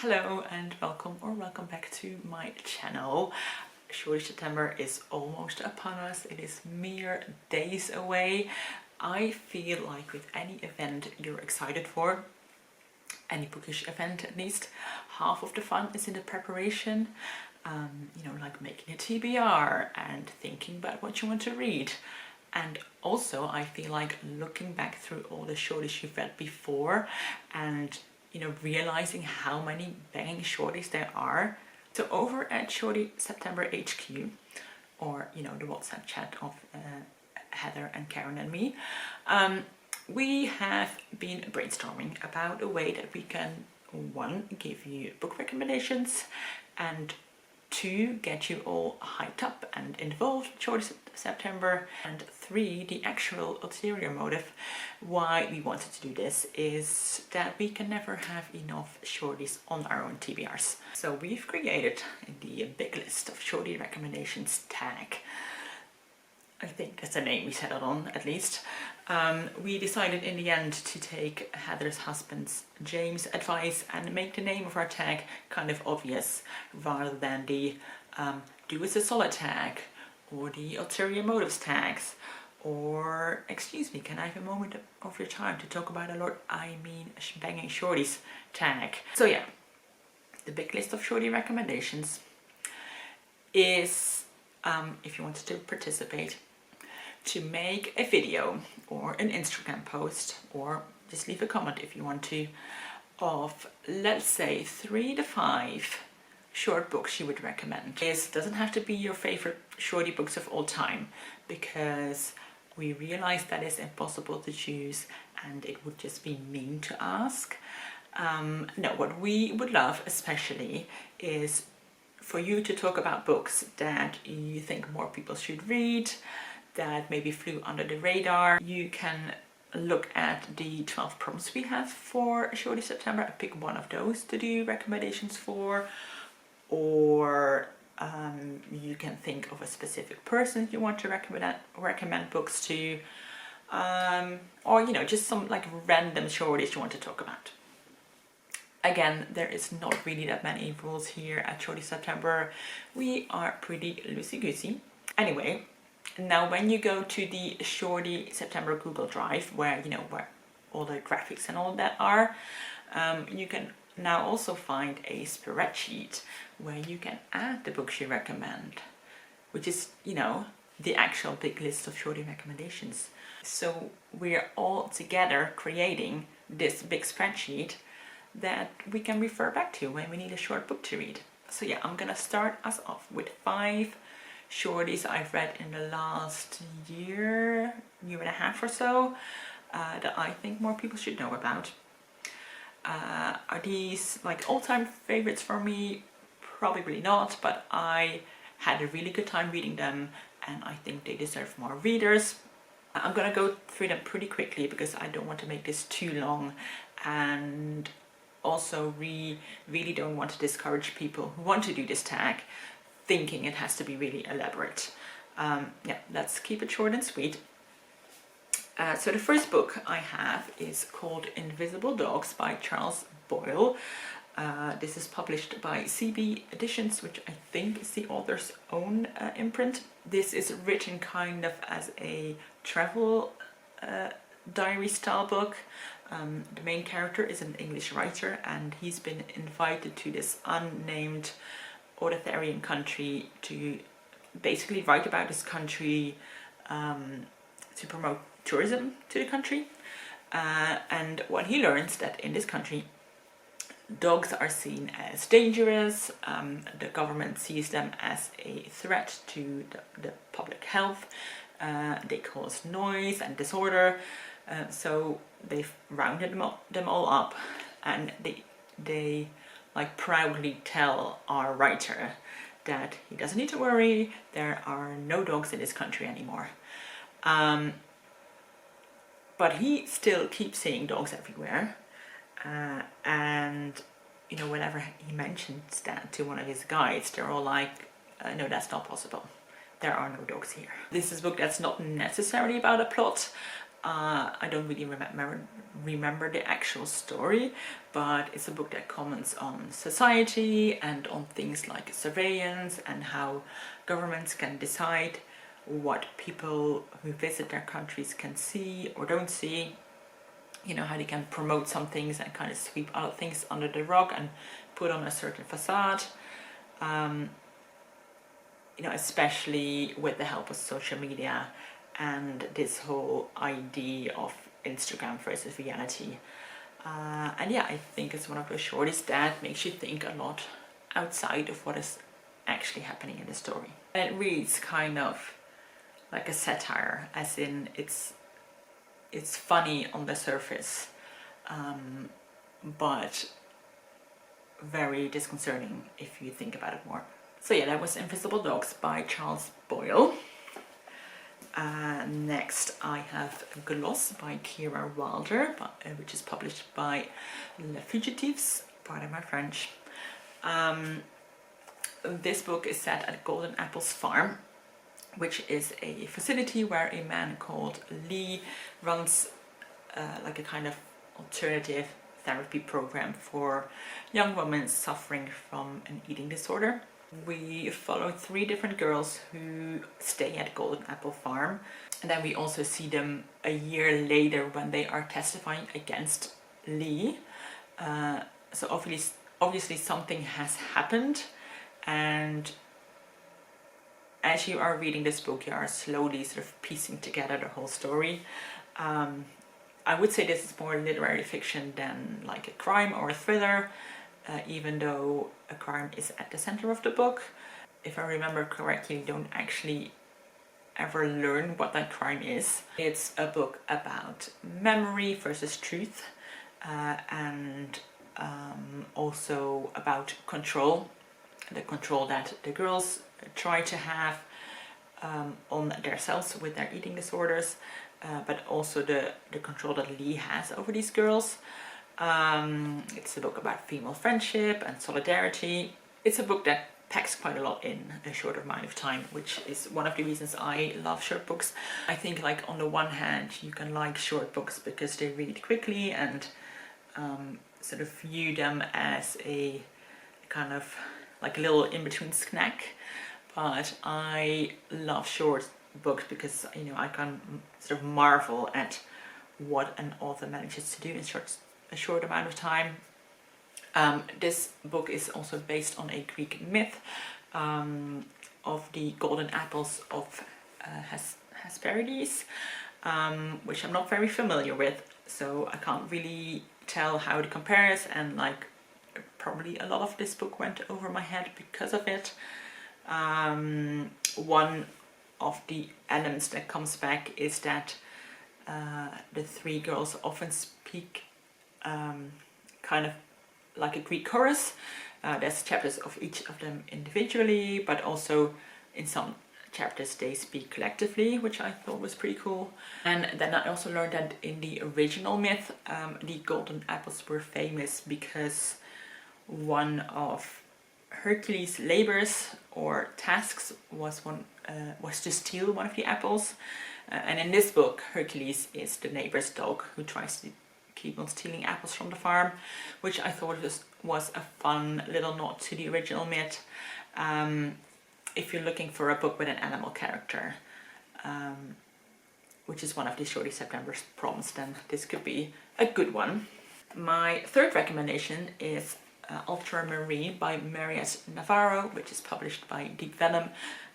Hello and welcome back to my channel. Shorty September is almost upon us. It is mere days away. I feel like with any event you're excited for, any bookish event at least, half of the fun is in the preparation. Like making a TBR and thinking about what you want to read. And also I feel like looking back through all the shorties you've read before and realizing how many banging shorties there are. So over at Shorty September HQ, or the WhatsApp chat of Heather and Karen and me, we have been brainstorming about a way that we can, one, give you book recommendations, and two, get you all hyped up and involved with Shorty September, and three, the actual ulterior motive why we wanted to do this is that we can never have enough shorties on our own TBRs. So we've created the big list of shorty recommendations tag. I think that's the name we settled on, at least. We decided in the end to take Heather's husband's James advice and make the name of our tag kind of obvious, rather than the do us a solid tag, or the ulterior motives tags, or excuse me, can I have a moment of your time to talk about banging shorties tag. So yeah, the big list of shorty recommendations is, if you wanted to participate, to make a video or an Instagram post, or just leave a comment if you want to, of let's say 3 to 5 short books you would recommend. It doesn't have to be your favorite shorty books of all time, because we realize that it's impossible to choose and it would just be mean to ask. No, what we would love especially is for you to talk about books that you think more people should read, that maybe flew under the radar. You can look at the 12 prompts we have for Shorty September and pick one of those to do recommendations for, or you can think of a specific person you want to recommend books to, or just some like random shorties you want to talk about. Again, there is not really that many rules here at Shorty September. We are pretty loosey-goosey. Anyway, now when you go to the Shorty September Google Drive, where where all the graphics and all that are, you can now also find a spreadsheet where you can add the books you recommend, which is the actual big list of shorty recommendations. So we're all together creating this big spreadsheet that we can refer back to when we need a short book to read. So yeah, I'm gonna start us off with 5 shorties I've read in the last year and a half or so, that I think more people should know about. Are these like all-time favorites for me? Probably not, but I had a really good time reading them and I think they deserve more readers. I'm gonna go through them pretty quickly because I don't want to make this too long, and also really don't want to discourage people who want to do this tag thinking it has to be really elaborate. Yeah, let's keep it short and sweet. So the first book I have is called Invisible Dogs by Charles Boyle. This is published by CB Editions, which I think is the author's own imprint. This is written kind of as a travel diary style book. The main character is an English writer and he's been invited to this unnamed authoritarian country to basically write about this country, to promote tourism to the country. And what he learns that in this country dogs are seen as dangerous, the government sees them as a threat to the public health, they cause noise and disorder, so they've rounded them all up, and they like proudly tell our writer that he doesn't need to worry, there are no dogs in this country anymore. But he still keeps seeing dogs everywhere, and whenever he mentions that to one of his guides, they're all like, no, that's not possible, there are no dogs here. This is a book that's not necessarily about a plot. I don't really remember the actual story, but it's a book that comments on society and on things like surveillance and how governments can decide what people who visit their countries can see or don't see. You know, how they can promote some things and kind of sweep other things under the rug and put on a certain facade. You know, especially with the help of social media and this whole idea of Instagram versus reality. And yeah, I think it's one of those shorties that makes you think a lot outside of what is actually happening in the story. And it reads kind of like a satire, as in it's funny on the surface, but very disconcerting if you think about it more. So yeah, that was Invisible Dogs by Charles Boyle. Next I have Gloss by Kira Wilder, which is published by Les Fugitives, pardon my French. This book is set at Golden Apples Farm, which is a facility where a man called Lee runs like a kind of alternative therapy program for young women suffering from an eating disorder. We follow 3 different girls who stay at Golden Apple Farm, and then we also see them a year later when they are testifying against Lee. So obviously something has happened, and as you are reading this book, you are slowly sort of piecing together the whole story. I would say this is more literary fiction than like a crime or a thriller, even though a crime is at the center of the book. If I remember correctly, you don't actually ever learn what that crime is. It's a book about memory versus truth, and also about control, the control that the girls try to have on themselves with their eating disorders, but also the control that Lee has over these girls. It's a book about female friendship and solidarity. It's a book that packs quite a lot in a short amount of time, which is one of the reasons I love short books. I think, like, on the one hand you can like short books because they read quickly and sort of view them as a kind of like a little in-between snack, but I love short books because, you know, I can sort of marvel at what an author manages to do in a short amount of time. This book is also based on a Greek myth of the golden apples of Hesperides, which I'm not very familiar with, so I can't really tell how it compares, and like probably a lot of this book went over my head because of it. One of the elements that comes back is that the 3 girls often speak kind of like a Greek chorus. There's chapters of each of them individually, but also in some chapters they speak collectively, which I thought was pretty cool. And then I also learned that in the original myth, the golden apples were famous because one of Hercules' labors or tasks was to steal one of the apples. And in this book, Hercules is the neighbor's dog who tries to keep on stealing apples from the farm, which I thought was a fun little nod to the original myth. If you're looking for a book with an animal character, which is one of the Shorty September's prompts, then this could be a good one. My third recommendation is Ultramarine by Mariette Navarro, which is published by Deep Vellum,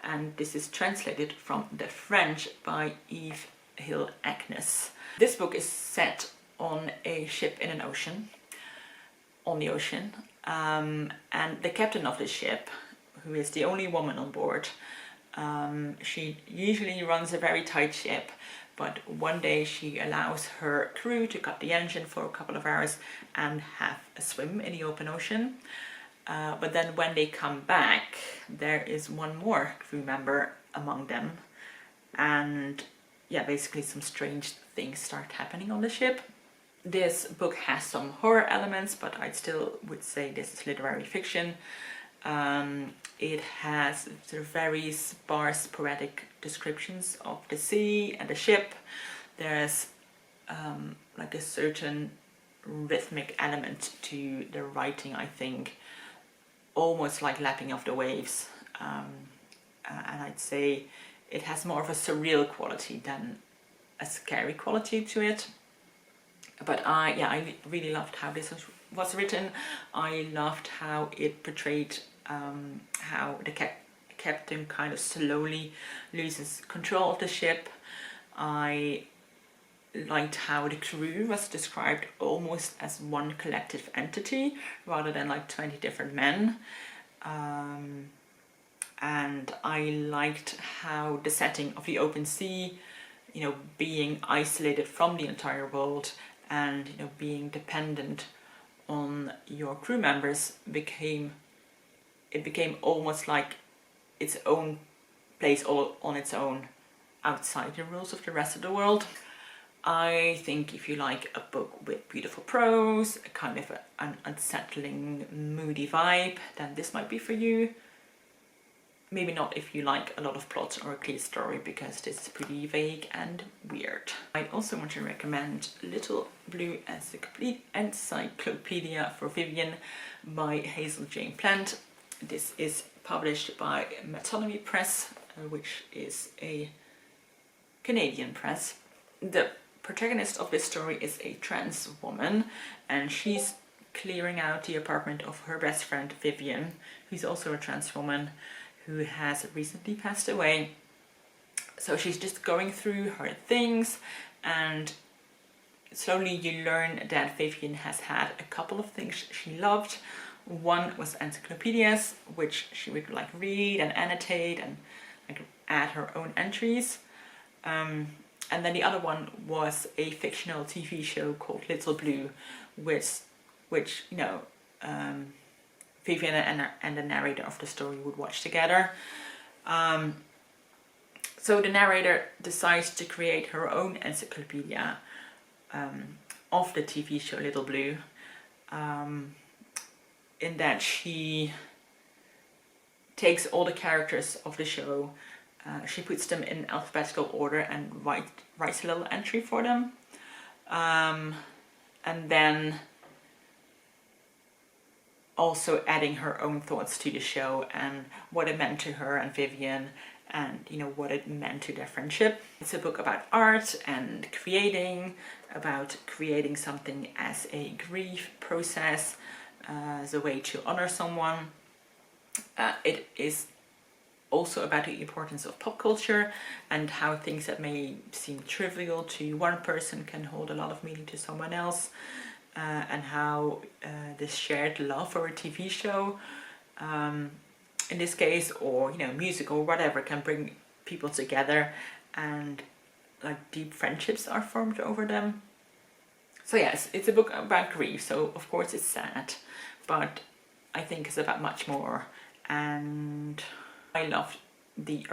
and this is translated from the French by Yves Hill Agnes. This book is set on a ship in an ocean, on the ocean, and the captain of the ship, who is the only woman on board, she usually runs a very tight ship, but one day she allows her crew to cut the engine for a couple of hours and have a swim in the open ocean. But then when they come back, there is one more crew member among them, and yeah, basically some strange things start happening on the ship. This book has some horror elements, but I still would say this is literary fiction. It has sort of very sparse poetic descriptions of the sea and the ship. There's like a certain rhythmic element to the writing, I think, almost like lapping of the waves, and I'd say it has more of a surreal quality than a scary quality to it. But I really loved how this was written. I loved how it portrayed how the captain kind of slowly loses control of the ship. I liked how the crew was described almost as one collective entity rather than like 20 different men. And I liked how the setting of the open sea, you know, being isolated from the entire world and, you know, being dependent on your crew members became almost like its own place all on its own outside the rules of the rest of the world. I think if you like a book with beautiful prose, a kind of an unsettling, moody vibe, then this might be for you. Maybe not if you like a lot of plot or a clear story, because this is pretty vague and weird. I also want to recommend Little Blue Encyclopedia for Vivian by Hazel Jane Plant. This is published by Metonymy Press, which is a Canadian press. The protagonist of this story is a trans woman, and she's clearing out the apartment of her best friend Vivian, who's also a trans woman who has recently passed away. So she's just going through her things, and slowly you learn that Vivian has had a couple of things she loved. One was encyclopedias, which she would like read and annotate and like add her own entries. And then the other one was a fictional TV show called Little Blue, which you know, Vivian and the narrator of the story would watch together. So the narrator decides to create her own encyclopedia of the TV show Little Blue, in that she takes all the characters of the show, she puts them in alphabetical order and writes a little entry for them, and then also adding her own thoughts to the show and what it meant to her and Vivian, and you know what it meant to their friendship. It's a book about art and about creating something as a grief process, as a way to honor someone. It is also about the importance of pop culture and how things that may seem trivial to one person can hold a lot of meaning to someone else, and how this shared love for a TV show, in this case, or you know, music or whatever, can bring people together, and like deep friendships are formed over them. So yes, it's a book about grief, so of course it's sad, but I think it's about much more, and I loved the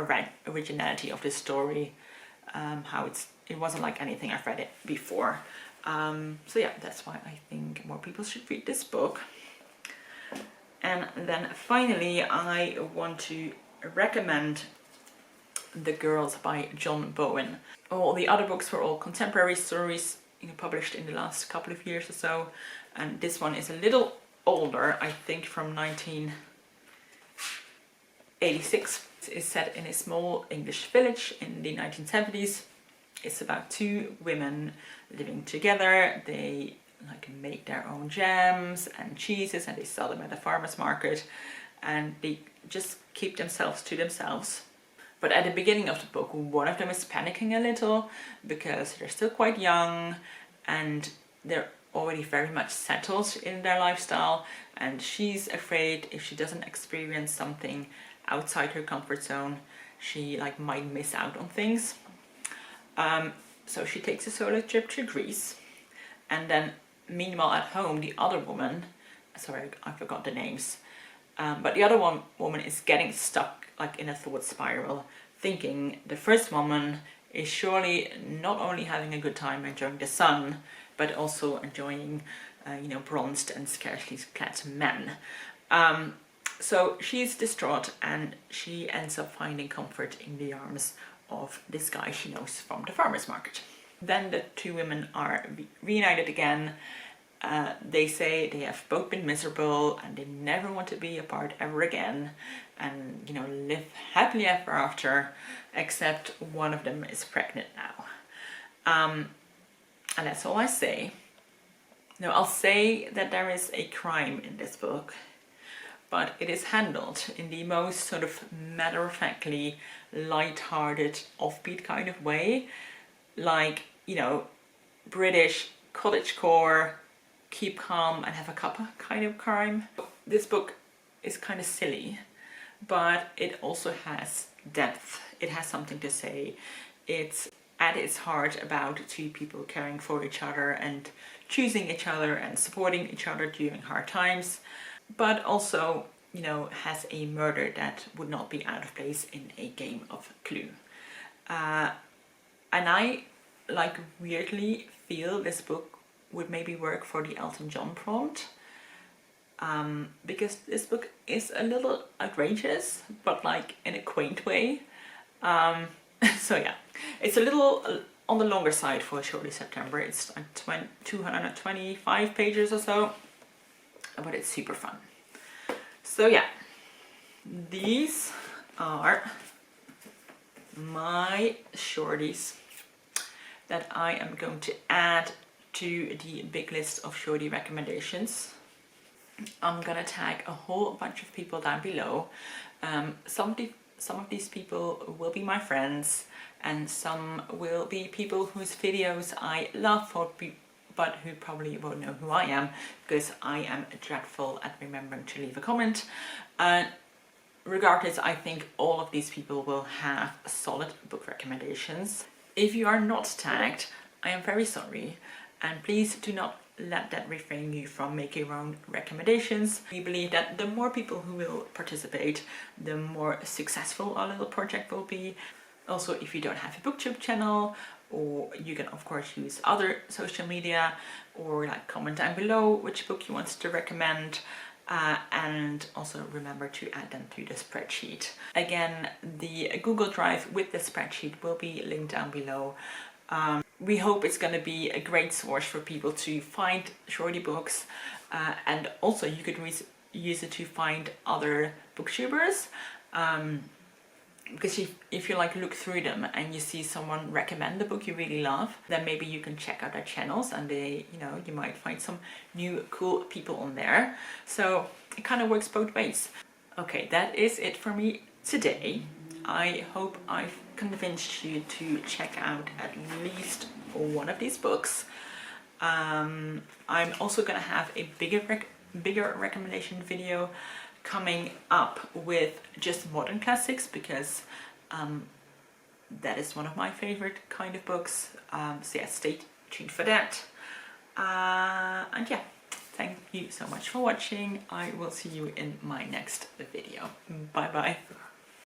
originality of this story, how it wasn't like anything I've read it before. So yeah, that's why I think more people should read this book. And then finally, I want to recommend The Girls by John Bowen. All the other books were all contemporary stories, you know, published in the last couple of years or so, and this one is a little older, I think from 1986. It's set in a small English village in the 1970s. It's about two women living together. They like make their own jams and cheeses, and they sell them at the farmer's market, and they just keep themselves to themselves. But at the beginning of the book, one of them is panicking a little because they're still quite young and they're already very much settled in their lifestyle, and she's afraid if she doesn't experience something outside her comfort zone, she like might miss out on things. So she takes a solo trip to Greece, and then meanwhile at home the other woman, sorry I forgot the names, but the other woman is getting stuck like in a thought spiral, thinking the first woman is surely not only having a good time enjoying the sun, but also enjoying you know, bronzed and scarcely clad men. So she's distraught, and she ends up finding comfort in the arms of this guy she knows from the farmer's market. Then the two women are reunited again. They say they have both been miserable and they never want to be apart ever again, and you know, live happily ever after, except one of them is pregnant now. And that's all I say. Now, I'll say that there is a crime in this book, but it is handled in the most sort of matter-of-factly, light-hearted, offbeat kind of way. Like, you know, British cottagecore, keep calm and have a cuppa kind of crime. This book is kind of silly, but it also has depth. It has something to say. It's at its heart about two people caring for each other and choosing each other and supporting each other during hard times, but also, you know, has a murder that would not be out of place in a game of Clue. And I, like, weirdly feel this book would maybe work for the Elton John prompt, because this book is a little outrageous, but like in a quaint way. So yeah, it's a little on the longer side for Shorty September. It's like 225 pages or so, but it's super fun. So yeah, these are my shorties that I am going to add to the big list of shorty recommendations. I'm gonna tag a whole bunch of people down below. Some of these people will be my friends, and some will be people whose videos I love, but who probably won't know who I am, because I am dreadful at remembering to leave a comment. Regardless, I think all of these people will have solid book recommendations. If you are not tagged, I am very sorry, and please do not let that refrain you from making your own recommendations. We believe that the more people who will participate, the more successful our little project will be. Also, if you don't have a booktube channel, or you can of course use other social media, or like comment down below which book you want to recommend, and also remember to add them to the spreadsheet. Again, the Google Drive with the spreadsheet will be linked down below. We hope it's going to be a great source for people to find shorty books, and also you could use it to find other booktubers, because if you like look through them and you see someone recommend the book you really love, then maybe you can check out their channels, and you might find some new cool people on there. So it kind of works both ways. Okay, that is it for me today. I hope I've convinced you to check out at least one of these books. I'm also gonna have a bigger recommendation video coming up with just modern classics, because that is one of my favorite kind of books. So yeah, stay tuned for that. And yeah, thank you so much for watching. I will see you in my next video. Bye bye.